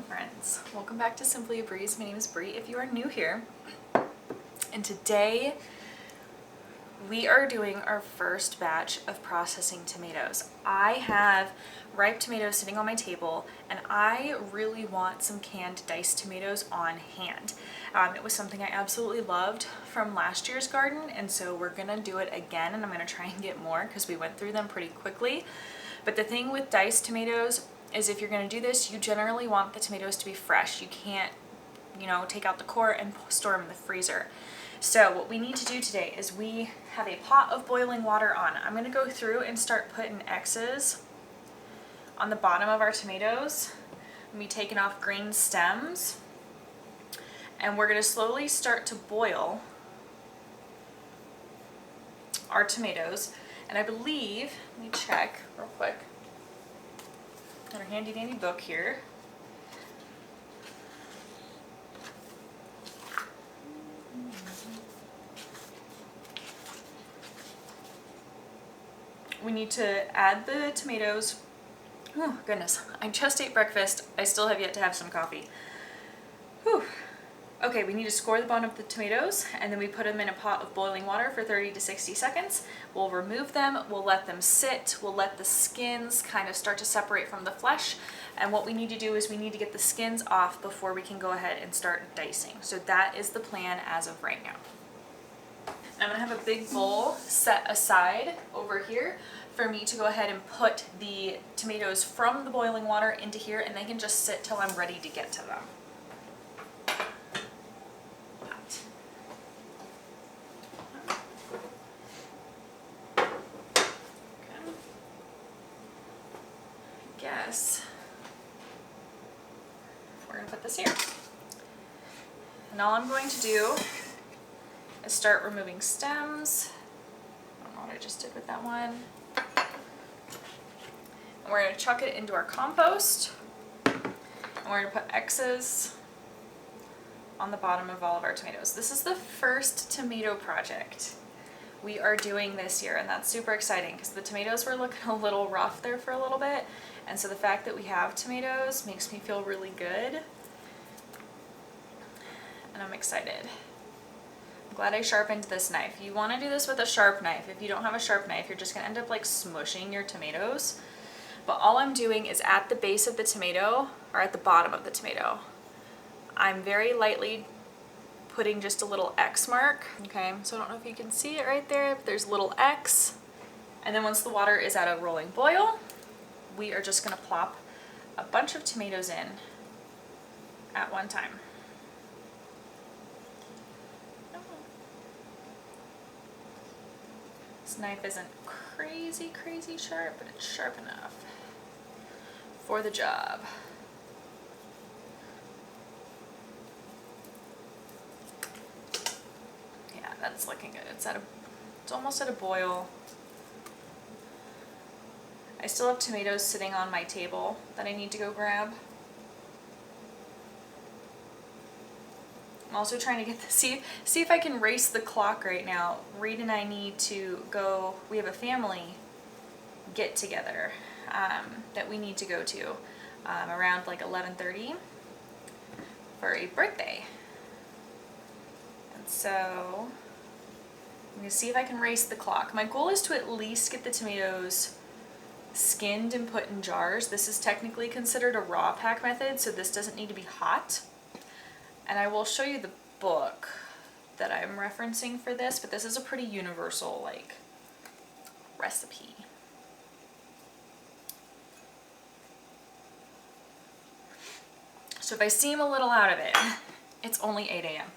friends. Welcome back to Simply a Breeze. My name is Bree if you are new here. And today we are doing our first batch of processing tomatoes. I have ripe tomatoes sitting on my table and I really want some canned diced tomatoes on hand. It was something I absolutely loved from last year's garden, and so we're gonna do it again, and I'm gonna try and get more because we went through them pretty quickly. But the thing with diced tomatoes is if you're going to do this, you generally want the tomatoes to be fresh. You can't, take out the core and store them in the freezer. So what we need to do today is we have a pot of boiling water on. I'm going to go through and start putting X's on the bottom of our tomatoes. I'm going to be taking off green stems. And we're going to slowly start to boil our tomatoes. And I believe, let me check real quick. Got our handy dandy book here. We need to add the tomatoes. Oh goodness, I just ate breakfast. I still have yet to have some coffee. Whew. Okay, we need to score the bone of the tomatoes, and then we put them in a pot of boiling water for 30 to 60 seconds. We'll remove them, we'll let them sit, we'll let the skins kind of start to separate from the flesh, and what we need to do is we need to get the skins off before we can go ahead and start dicing. So that is the plan as of right now. I'm gonna have a big bowl set aside over here for me to go ahead and put the tomatoes from the boiling water into here, and they can just sit till I'm ready to get to them. We're going to put this here. And all I'm going to do is start removing stems. I don't know what I just did with that one. And we're going to chuck it into our compost. And we're going to put X's on the bottom of all of our tomatoes. This is the first tomato project we are doing this year, and that's super exciting because the tomatoes were looking a little rough there for a little bit, and so the fact that we have tomatoes makes me feel really good, and I'm excited. I'm glad I sharpened this knife. You want to do this with a sharp knife. If you don't have a sharp knife, you're just going to end up like smushing your tomatoes. But all I'm doing is at the base of the tomato, or at the bottom of the tomato, I'm very lightly putting just a little X mark. Okay, so I don't know if you can see it right there, but there's a little X. And then once the water is at a rolling boil, we are just gonna plop a bunch of tomatoes in at one time. This knife isn't crazy sharp, but it's sharp enough for the job. That's looking good. It's almost at a boil. I still have tomatoes sitting on my table that I need to go grab. I'm also trying to get see if I can race the clock right now. Reed and I need to go. We have a family get together that we need to go to around like 11:30 for a birthday. And so I'm going to see if I can race the clock. My goal is to at least get the tomatoes skinned and put in jars. This is technically considered a raw pack method, so this doesn't need to be hot. And I will show you the book that I'm referencing for this, but this is a pretty universal recipe. So if I seem a little out of it, it's only 8 a.m.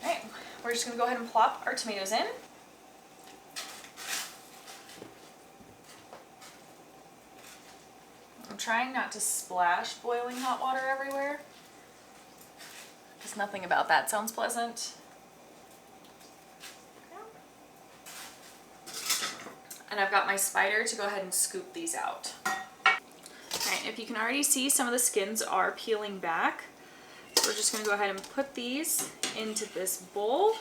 All right. We're just going to go ahead and plop our tomatoes in. I'm trying not to splash boiling hot water everywhere, because nothing about that sounds pleasant. And I've got my spider to go ahead and scoop these out. All right, if you can already see, some of the skins are peeling back. So we're just going to go ahead and put these into this bowl.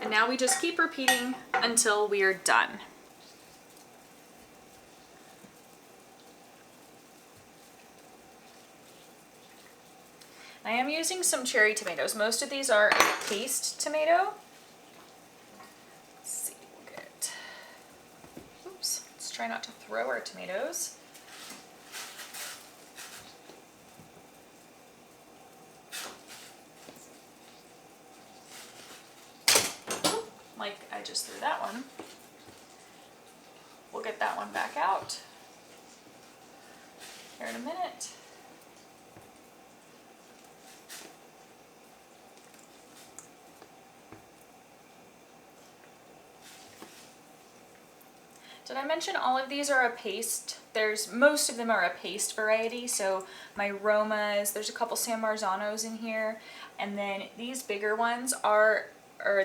And now we just keep repeating until we are done. I am using some cherry tomatoes. Most of these are a paste tomato. Let's see, we'll get, oops, let's try not to throw our tomatoes. Like I just threw that one. We'll get that one back out here in a minute. Did I mention all of these are a paste? Most of them are a paste variety, so my Romas, there's a couple San Marzanos in here, and then these bigger ones or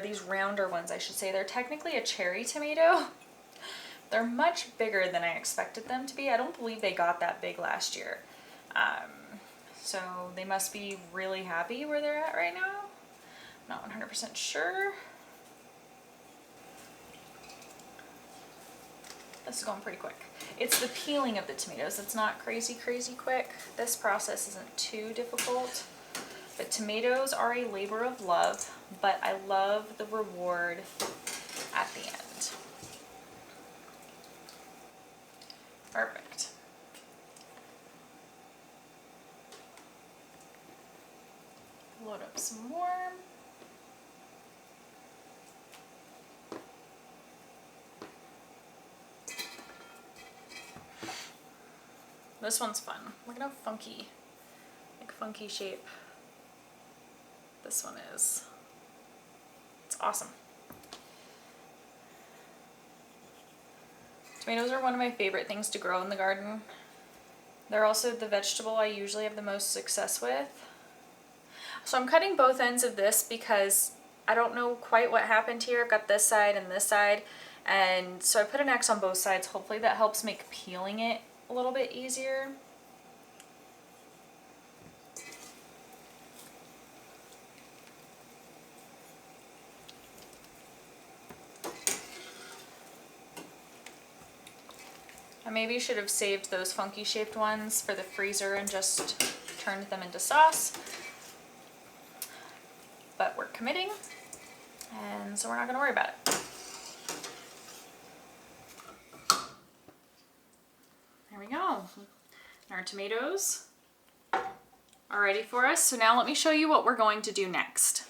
these rounder ones I should say, they're technically a cherry tomato. They're much bigger than I expected them to be. I don't believe they got that big last year. So they must be really happy where they're at right now. Not 100% sure. This is going pretty quick. It's the peeling of the tomatoes that's not crazy quick. This process isn't too difficult, but tomatoes are a labor of love, but I love the reward at the end. Perfect. Load up some more. This one's fun. Look at how funky, like funky shape this one is. It's awesome. Tomatoes are one of my favorite things to grow in the garden. They're also the vegetable I usually have the most success with. So I'm cutting both ends of this because I don't know quite what happened here. I've got this side and this side, and so I put an X on both sides. Hopefully that helps make peeling it a little bit easier. I maybe should have saved those funky shaped ones for the freezer and just turned them into sauce, but we're committing, and so we're not going to worry about it. There we go. Our tomatoes are ready for us. So now let me show you what we're going to do next.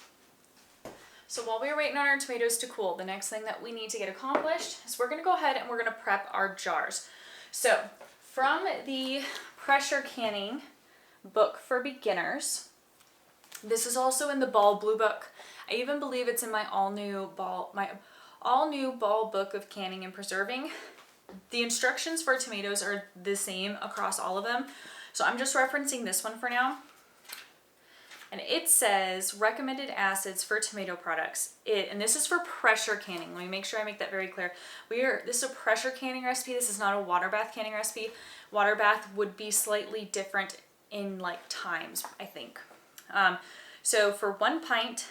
So while we are waiting on our tomatoes to cool, the next thing that we need to get accomplished is we're going to go ahead and we're going to prep our jars. So from the pressure canning book for beginners, this is also in the Ball Blue book. I even believe it's in my all new Ball book of canning and preserving. The instructions for tomatoes are the same across all of them, so I'm just referencing this one for now. And it says recommended acids for tomato products. And this is for pressure canning. Let me make sure I make that very clear. This is a pressure canning recipe. This is not a water bath canning recipe. Water bath would be slightly different in like times, I think. So for 1 pint,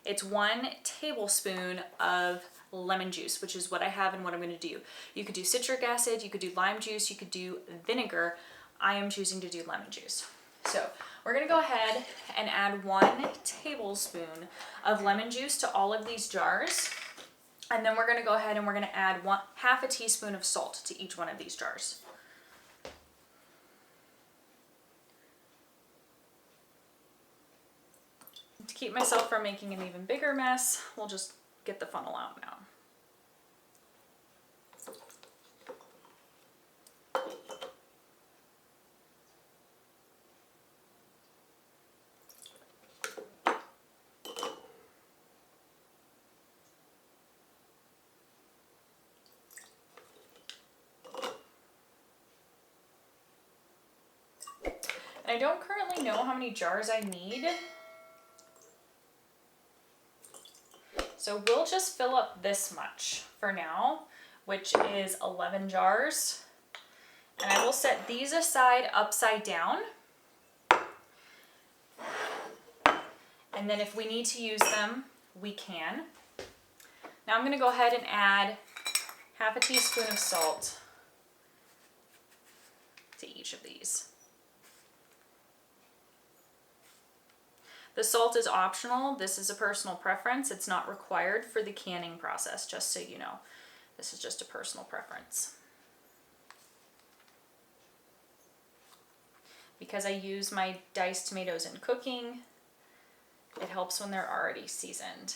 it's 1 tablespoon of lemon juice, which is what I have and what I'm going to do. You could do citric acid, you could do lime juice, you could do vinegar. I am choosing to do lemon juice. So we're going to go ahead and add 1 tablespoon of lemon juice to all of these jars. And then we're going to go ahead and we're going to add half a teaspoon of salt to each one of these jars. To keep myself from making an even bigger mess, we'll just get the funnel out now. And I don't currently know how many jars I need, so we'll just fill up this much for now, which is 11 jars. And I will set these aside upside down. And then if we need to use them, we can. Now I'm gonna go ahead and add half a teaspoon of salt to each of these. The salt is optional. This is a personal preference. It's not required for the canning process, just so you know. This is just a personal preference. Because I use my diced tomatoes in cooking, it helps when they're already seasoned.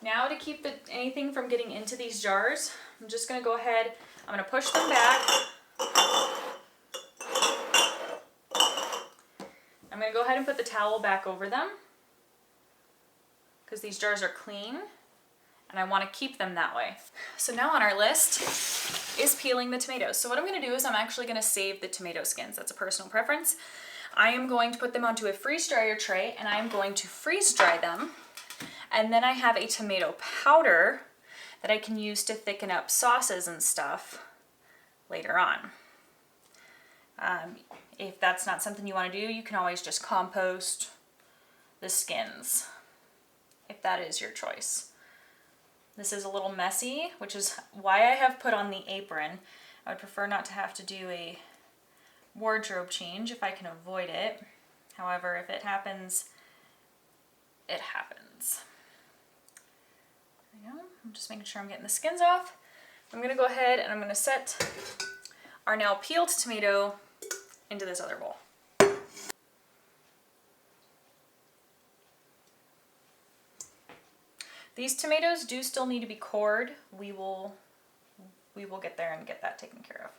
Now to keep anything from getting into these jars, I'm just going to go ahead, I'm going to push them back. I'm going to go ahead and put the towel back over them because these jars are clean and I want to keep them that way. So now on our list is peeling the tomatoes. So what I'm going to do is I'm actually going to save the tomato skins. That's a personal preference. I am going to put them onto a freeze dryer tray and I'm going to freeze dry them. And then I have a tomato powder that I can use to thicken up sauces and stuff later on. If that's not something you want to do, you can always just compost the skins, if that is your choice. This is a little messy, which is why I have put on the apron. I would prefer not to have to do a wardrobe change if I can avoid it. However, if it happens, it happens. There we go. I'm just making sure I'm getting the skins off. I'm going to go ahead and I'm going to set our now peeled tomato into this other bowl. These tomatoes do still need to be cored. We will get there and get that taken care of.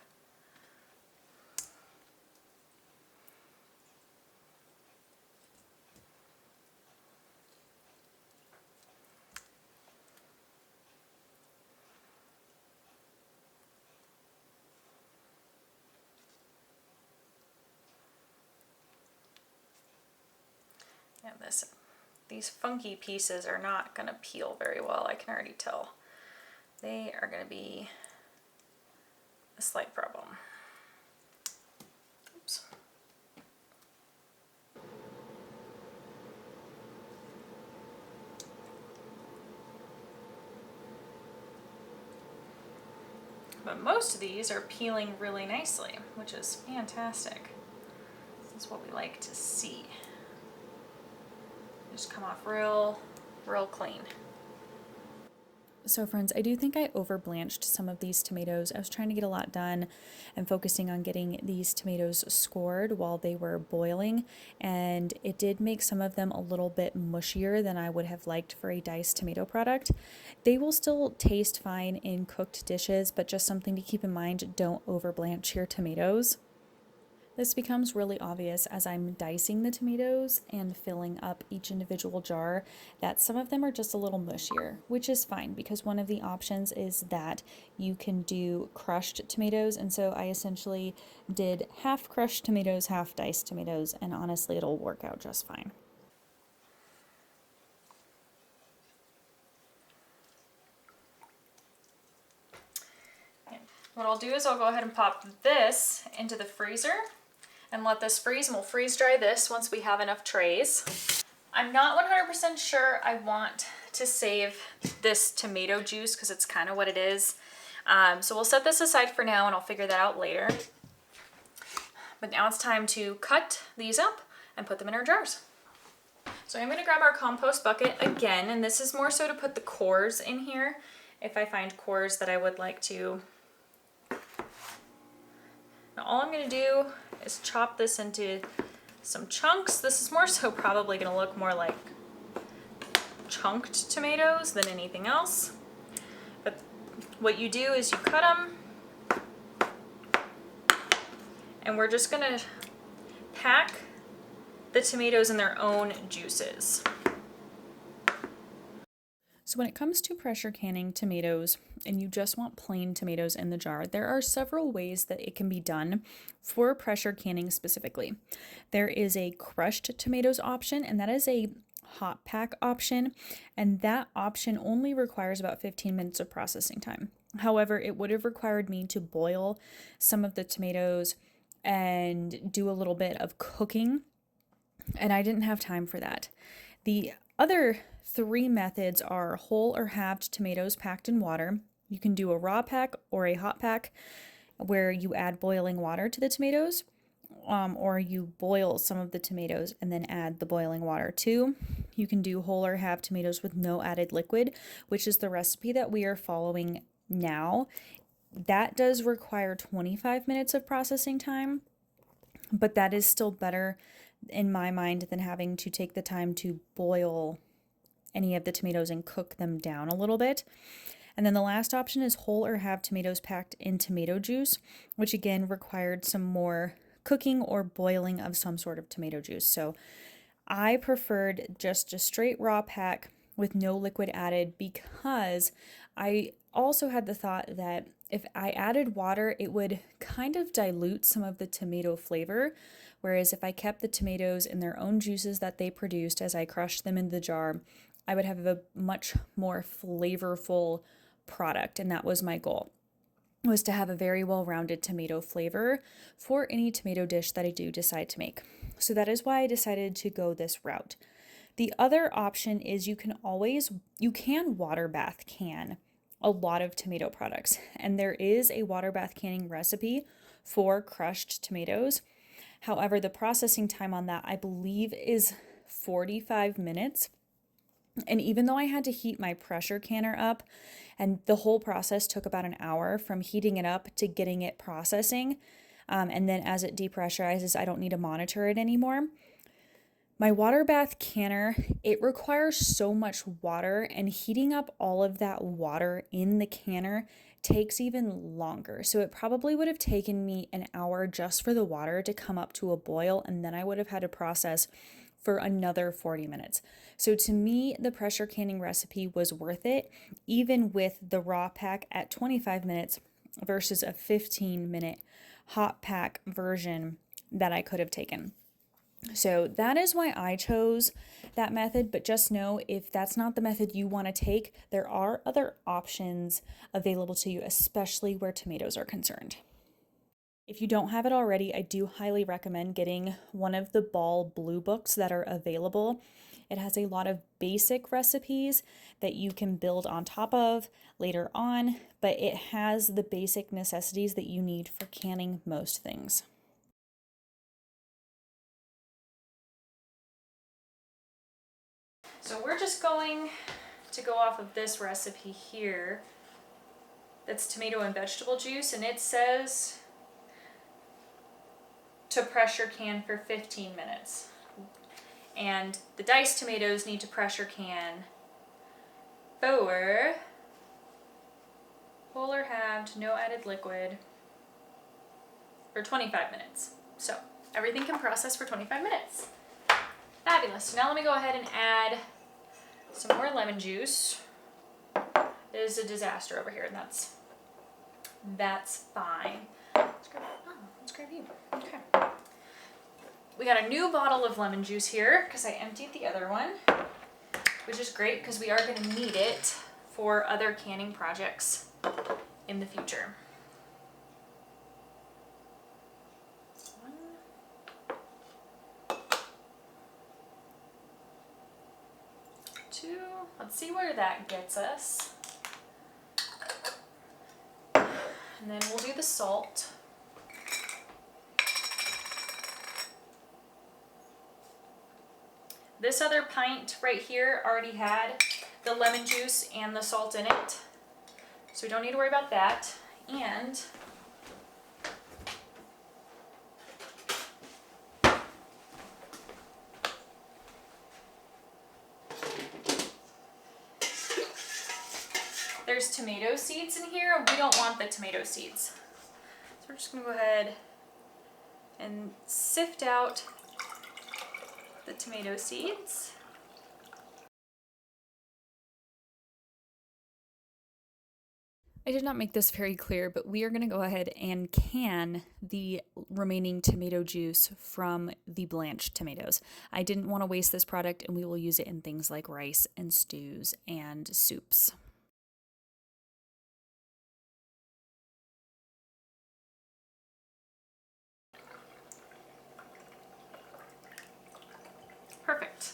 Yeah, these funky pieces are not going to peel very well, I can already tell. They are going to be a slight problem. Oops. But most of these are peeling really nicely, which is fantastic. This is what we like to see. Just come off real clean. So friends, I do think I over blanched some of these tomatoes. I was trying to get a lot done and focusing on getting these tomatoes scored while they were boiling, and it did make some of them a little bit mushier than I would have liked for a diced tomato product. They will still taste fine in cooked dishes, but just something to keep in mind, don't over blanch your tomatoes. This becomes really obvious as I'm dicing the tomatoes and filling up each individual jar that some of them are just a little mushier, which is fine because one of the options is that you can do crushed tomatoes, and so I essentially did half crushed tomatoes, half diced tomatoes, and honestly it'll work out just fine. What I'll do is I'll go ahead and pop this into the freezer and let this freeze, and we'll freeze dry this once we have enough trays. I'm not 100% sure I want to save this tomato juice because it's kind of what it is. So we'll set this aside for now and I'll figure that out later. But now it's time to cut these up and put them in our jars. So I'm gonna grab our compost bucket again, and this is more so to put the cores in here if I find cores that I would like to. Now all I'm gonna do is chop this into some chunks. This is more so probably gonna look more like chunked tomatoes than anything else. But what you do is you cut them, and we're just gonna pack the tomatoes in their own juices. So when it comes to pressure canning tomatoes and you just want plain tomatoes in the jar, there are several ways that it can be done for pressure canning specifically. There is a crushed tomatoes option, and that is a hot pack option, and that option only requires about 15 minutes of processing time. However, it would have required me to boil some of the tomatoes and do a little bit of cooking, and I didn't have time for that. The other three methods are whole or halved tomatoes packed in water. You can do a raw pack or a hot pack where you add boiling water to the tomatoes, or you boil some of the tomatoes and then add the boiling water too. You can do whole or halved tomatoes with no added liquid, which is the recipe that we are following now. That does require 25 minutes of processing time, but that is still better in my mind than having to take the time to boil any of the tomatoes and cook them down a little bit. And then the last option is whole or halved tomatoes packed in tomato juice, which again required some more cooking or boiling of some sort of tomato juice. So I preferred just a straight raw pack with no liquid added, because I also had the thought that if I added water, it would kind of dilute some of the tomato flavor. Whereas if I kept the tomatoes in their own juices that they produced as I crushed them in the jar, I would have a much more flavorful product. And that was my goal, was to have a very well-rounded tomato flavor for any tomato dish that I do decide to make. So that is why I decided to go this route. The other option is you can water bath can a lot of tomato products. And there is a water bath canning recipe for crushed tomatoes. However, the processing time on that, I believe, is 45 minutes. And even though I had to heat my pressure canner up, and the whole process took about an hour from heating it up to getting it processing, and then as it depressurizes, I don't need to monitor it anymore. My water bath canner, it requires so much water, and heating up all of that water in the canner takes even longer. So it probably would have taken me an hour just for the water to come up to a boil, and then I would have had to process for another 40 minutes. So to me, the pressure canning recipe was worth it, even with the raw pack at 25 minutes versus a 15-minute hot pack version that I could have taken. So that is why I chose that method, but just know if that's not the method you want to take, there are other options available to you, especially where tomatoes are concerned. If you don't have it already, I do highly recommend getting one of the Ball Blue books that are available. It has a lot of basic recipes that you can build on top of later on, but it has the basic necessities that you need for canning most things. So we're just going to go off of this recipe here. That's tomato and vegetable juice, and it says to pressure can for 15 minutes. And the diced tomatoes need to pressure can for whole or halved, no added liquid, for 25 minutes. So everything can process for 25 minutes. Fabulous. So now let me go ahead and add some more lemon juice. It is a disaster over here, and that's fine. Let's grab you. Okay. We got a new bottle of lemon juice here because I emptied the other one, which is great because we are going to need it for other canning projects in the future. 1, 2, let's see where that gets us. And then we'll do the salt. This other pint right here already had the lemon juice and the salt in it, so we don't need to worry about that. And there's tomato seeds in here, and we don't want the tomato seeds. So we're just gonna go ahead and sift out the tomato seeds. I did not make this very clear, but we are going to go ahead and can the remaining tomato juice from the blanched tomatoes. I didn't want to waste this product, and we will use it in things like rice and stews and soups. Perfect.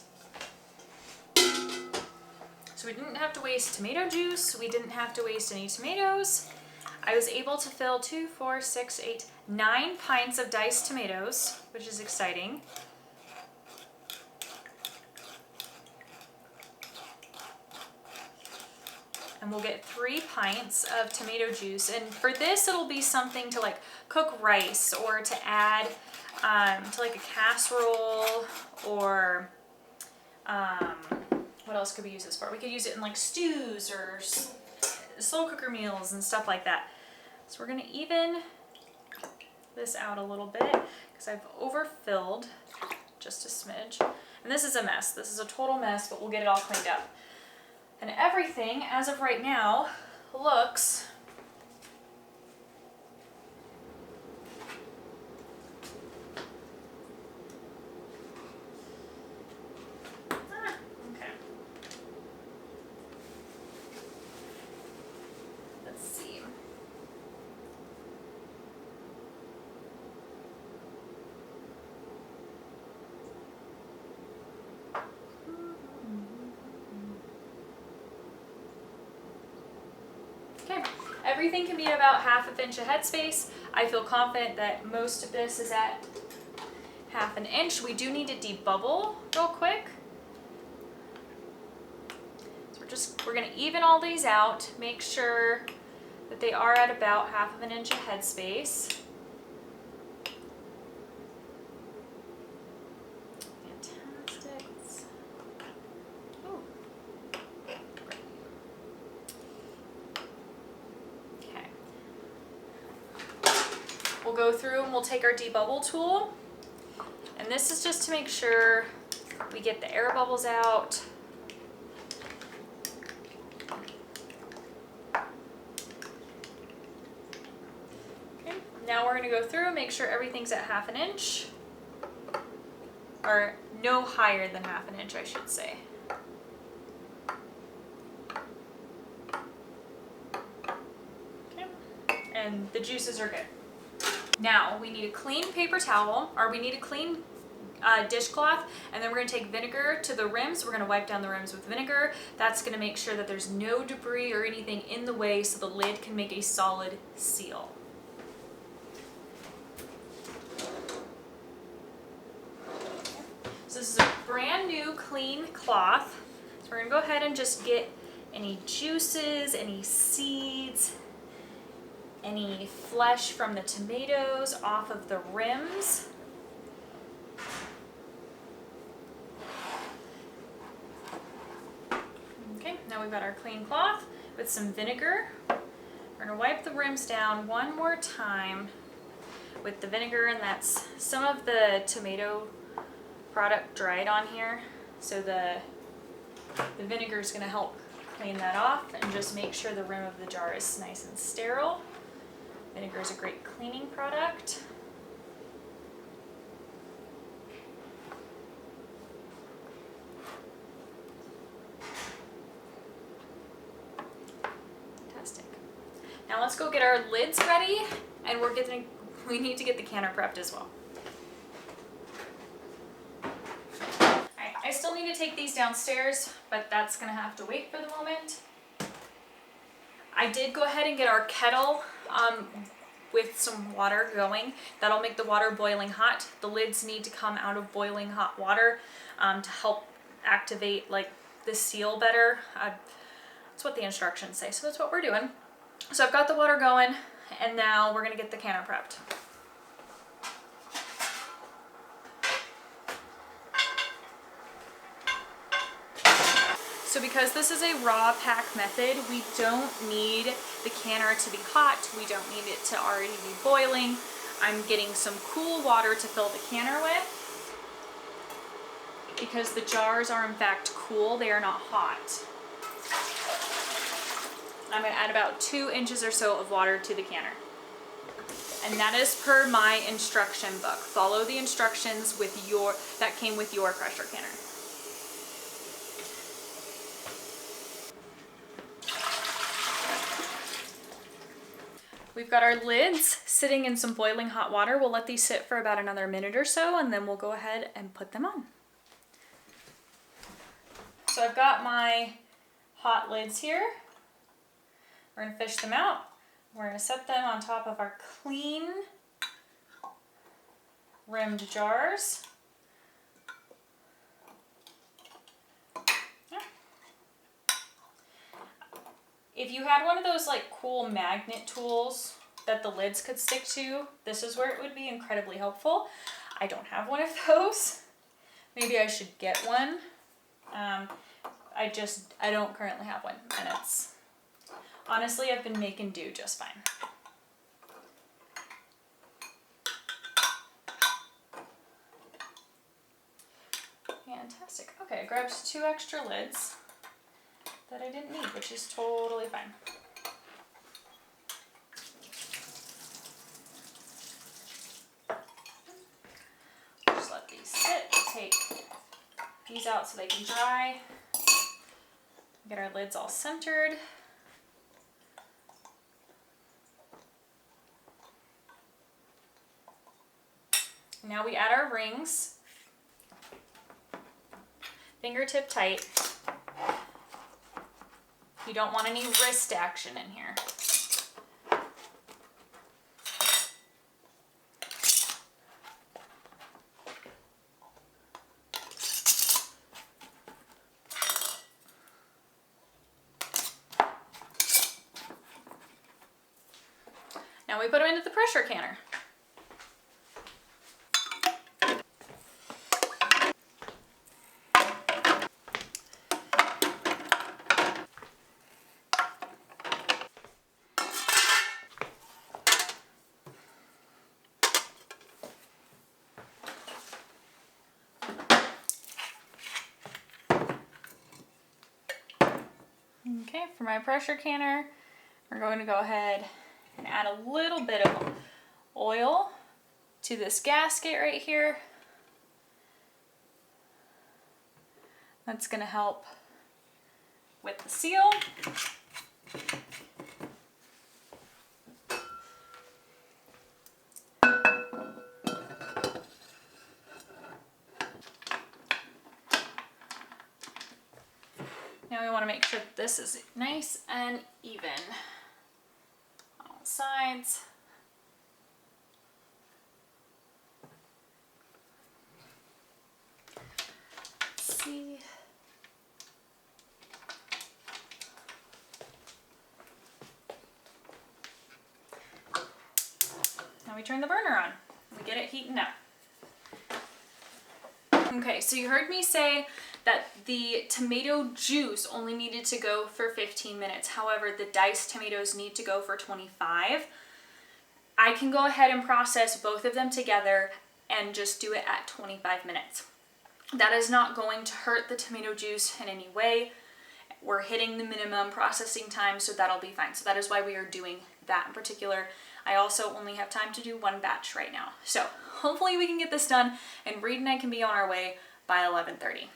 So we didn't have to waste tomato juice. We didn't have to waste any tomatoes. I was able to fill 2, 4, 6, 8, 9 pints of diced tomatoes, which is exciting. And we'll get 3 pints of tomato juice. And for this, it'll be something to like cook rice or to add to like a casserole, or what else could we use this for? We could use it in like stews or slow cooker meals and stuff like that. So we're gonna even this out a little bit because I've overfilled just a smidge. And this is a mess. This is a total mess, but we'll get it all cleaned up. And everything, as of right now, looks okay. Let's see. Okay, everything can be about 1/2 inch of headspace. I feel confident that most of this is at 1/2 inch. We do need to debubble real quick. So we're gonna even all these out, make sure that they are at about 1/2 inch of headspace. Fantastic. Ooh. Okay. We'll go through and we'll take our debubble tool. And this is just to make sure we get the air bubbles out. Okay. Now we're gonna go through and make sure everything's at 1/2 inch. Or no higher than 1/2 inch, I should say. Okay. And the juices are good. Now we need a clean paper towel, or we need a clean dishcloth, and then we're going to take vinegar to the rims. We're going to wipe down the rims with vinegar. That's going to make sure that there's no debris or anything in the way so the lid can make a solid seal. So this is a brand new clean cloth. So we're going to go ahead and just get any juices, any seeds, any flesh from the tomatoes off of the rims. Okay, now we've got our clean cloth with some vinegar. We're going to wipe the rims down one more time with the vinegar, and that's some of the tomato product dried on here. So the vinegar is going to help clean that off and just make sure the rim of the jar is nice and sterile. Vinegar is a great cleaning product. Fantastic. Now let's go get our lids ready, and we need to get the canner prepped as well. Alright, I still need to take these downstairs, but that's gonna have to wait for the moment. I did go ahead and get our kettle with some water going. That'll make the water boiling hot. The lids need to come out of boiling hot water to help activate like the seal better. That's what the instructions say, so that's what we're doing. So I've got the water going, and now we're gonna get the canner prepped. So because this is a raw pack method, we don't need the canner to be hot. We don't need it to already be boiling. I'm getting some cool water to fill the canner with because the jars are in fact cool. They are not hot. I'm going to add about 2 inches or so of water to the canner. And that is per my instruction book. Follow the instructions that came with your pressure canner. We've got our lids sitting in some boiling hot water. We'll let these sit for about another minute or so, and then we'll go ahead and put them on. So I've got my hot lids here. We're gonna fish them out. We're gonna set them on top of our clean rimmed jars. Yeah. If you had one of those like cool magnet tools that the lids could stick to, this is where it would be incredibly helpful. I don't have one of those. Maybe I should get one. I don't currently have one, and it's, honestly, I've been making do just fine. Fantastic. Okay, I grabbed 2 extra lids that I didn't need, which is totally fine. Just let these sit. Take these out so they can dry. Get our lids all centered. Now we add our rings. Fingertip tight. You don't want any wrist action in here. Now we put them into the pressure canner. Okay, for my pressure canner, we're going to go ahead and add a little bit of oil to this gasket right here. That's going to help with the seal. Now we want to make sure that this is nice and even on all sides. Let's see. Now we turn the burner on. We get it heating up. Okay, so you heard me say that the tomato juice only needed to go for 15 minutes. However, the diced tomatoes need to go for 25. I can go ahead and process both of them together and just do it at 25 minutes. That is not going to hurt the tomato juice in any way. We're hitting the minimum processing time, so that'll be fine. So that is why we are doing that in particular. I also only have time to do 1 batch right now. So hopefully we can get this done and Reed and I can be on our way by 11:30.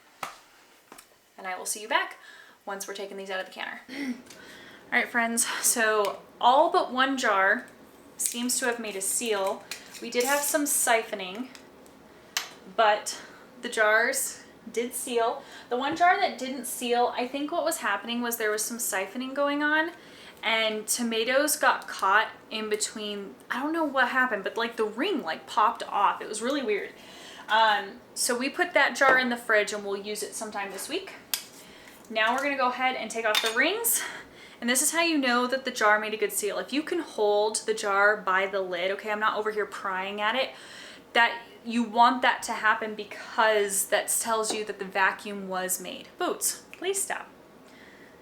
And I will see you back once we're taking these out of the canner. All right, friends, so all but 1 jar seems to have made a seal. We did have some siphoning, but the jars did seal. The 1 jar that didn't seal, I think what was happening was there was some siphoning going on and tomatoes got caught in between. I don't know what happened, but like the ring like popped off. It was really weird. So we put that jar in the fridge and we'll use it sometime this week. Now we're gonna go ahead and take off the rings. And this is how you know that the jar made a good seal. If you can hold the jar by the lid, okay, I'm not over here prying at it, that you want that to happen because that tells you that the vacuum was made. Boots, please stop.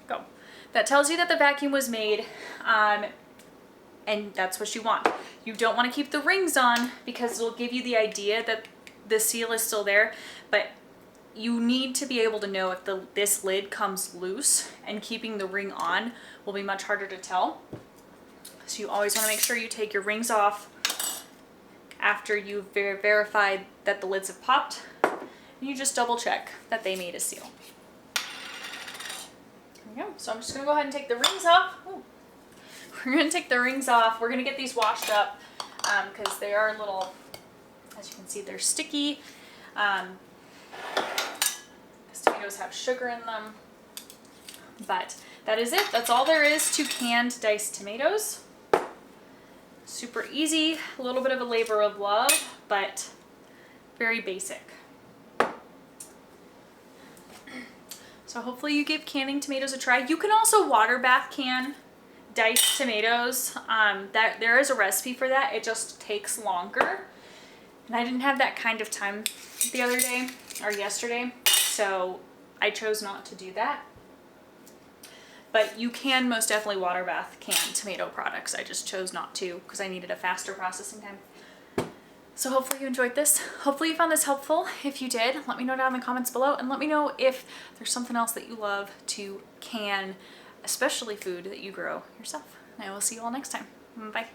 Go. That tells you that the vacuum was made, and that's what you want. You don't want to keep the rings on because it'll give you the idea that the seal is still there, but you need to be able to know if this lid comes loose, and keeping the ring on will be much harder to tell. So you always want to make sure you take your rings off after you've verified that the lids have popped, and you just double check that they made a seal. There we go. So I'm just going to go ahead and take the rings off. Ooh. We're going to take the rings off. We're going to get these washed up because they are a little, as you can see, they're sticky. Tomatoes tomatoes have sugar in them. But that is it. That's all there is to canned diced tomatoes. Super easy, a little bit of a labor of love, but very basic. So hopefully you give canning tomatoes a try. You can also water bath can diced tomatoes. That there is a recipe for that. It just takes longer. And I didn't have that kind of time the other day or yesterday, so I chose not to do that. But you can most definitely water bath canned tomato products. I just chose not to because I needed a faster processing time. So hopefully you enjoyed this. Hopefully you found this helpful. If you did, let me know down in the comments below, and let me know if there's something else that you love to can, especially food that you grow yourself. And I will see you all next time. Bye.